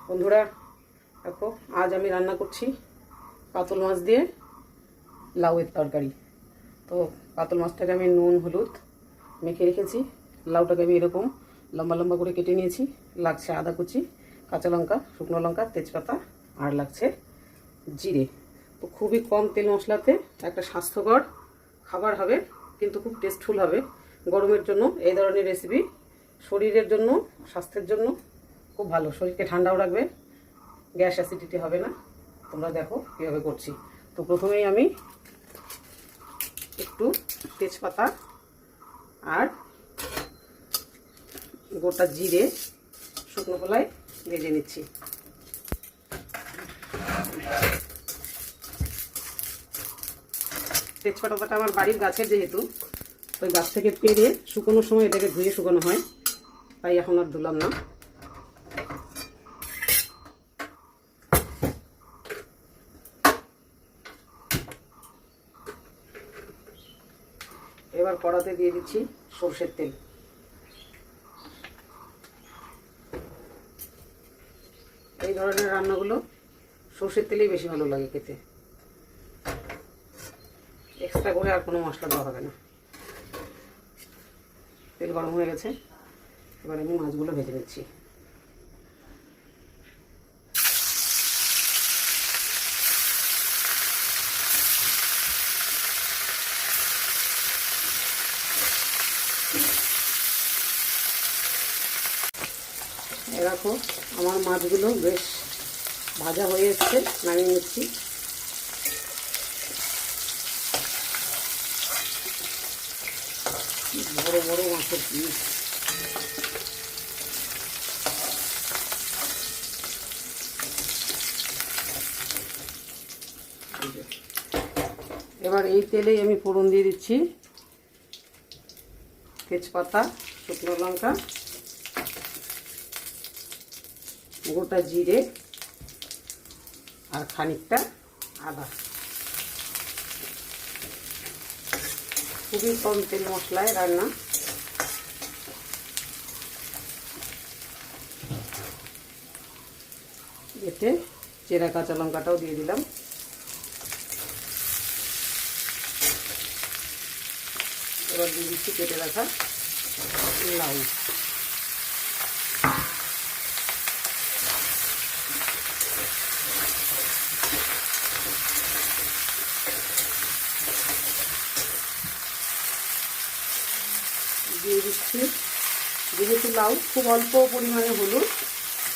বন্ধুরা দেখো, আজ আমি রান্না করছি কাতল মাছ দিয়ে লাউয়ের তরকারি। তো কাতল মাছটাকে আমি নুন হলুদ মেখে রেখেছি। লাউটাকে আমি এরকম লম্বা লম্বা করে কেটে নিয়েছি। লাগছে আদা কুচি, কাঁচা লঙ্কা, শুকনো লঙ্কা, তেজপাতা, আর লাগছে জিরে। তো খুবই কম তেল মশলাতে একটা স্বাস্থ্যকর খাবার হবে, কিন্তু খুব টেস্টফুল হবে। গরমের জন্য এই ধরনের রেসিপি শরীরের জন্য, স্বাস্থ্যের জন্য খুব ভালো। শরীরকে ঠান্ডাও রাখবে, গ্যাস অ্যাসিডিটি হবে না। তোমরা দেখো কীভাবে করছি। তো প্রথমেই আমি একটু তেজপাতা আর গোটা জিরে শুকনো কলায় ভেজে নিচ্ছি। তেজপাতাটা আমার বাড়ির গাছের, যেহেতু ওই গাছ থেকে পেরে শুকোনোর সময় এটাকে ধুয়ে শুকানো হয়, তাই এখন আর ধুলাম না। এবার কড়াতে দিয়ে দিচ্ছি সরষের তেল। এই ধরনের রান্নাগুলো সরষের তেলেই বেশি ভালো লাগে খেতে। এক্সট্রা করে আর কোনো মশলা দেওয়া হবে না। তেল গরম হয়ে গেছে, এবার আমি মাছগুলো ভেজে নিচ্ছি। দেখো আমার মাছগুলো বেশ ভাজা হয়ে এসছে, নামিয়ে নিচ্ছি। বড় বড় মাছের পিস। এবার এই তেলেই আমি ফোড়ন দিয়ে দিচ্ছি তেজপাতা, শুকনো লঙ্কা, গোটা জিরে আর খানিকটা আদা। খুবই কম তেল মশলায় রান্না। এতে চেরা কাঁচা লঙ্কাটাও দিয়ে দিলাম। এবার দিয়ে দিচ্ছি কেটে রাখা লাউ। দিয়ে দিচ্ছি, যেহেতু লাউ, খুব অল্প পরিমাণে হলুদ